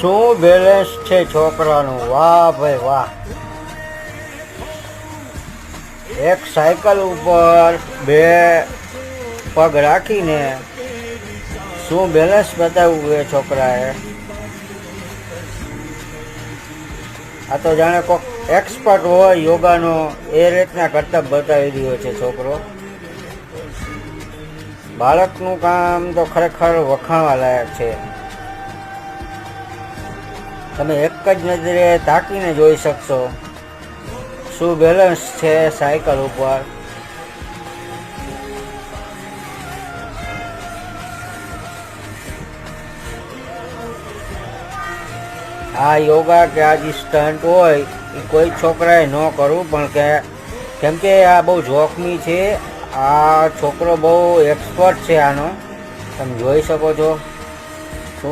શું બેલેન્સ છે છોકરાનું, વાહ ભાઈ વાહ. એક સાયકલ ઉપર બે પગ રાખીને શું બેલેન્સ બતાવ્યું એ છોકરાએ. આ તો જાણે કોઈક એક્સપર્ટ હોય યોગાનો એ રીતના કરતબ બતાવી રહ્યો છે છોકરો. બાળકનું કામ તો ખરેખર વખાણવા લાયક છે. તમે એક જ નજરે તાકીને જોઈ શકશો શું બેલેન્સ છે સાયકલ ઉપર. આ યોગા કે આ જે સ્ટન્ટ હોય એ કોઈ છોકરાએ ન કરવું, પણ કેમ કે આ બહુ જોખમી છે. આ છોકરો બહુ એક્સપર્ટ છે આનો, તમે જોઈ શકો છો.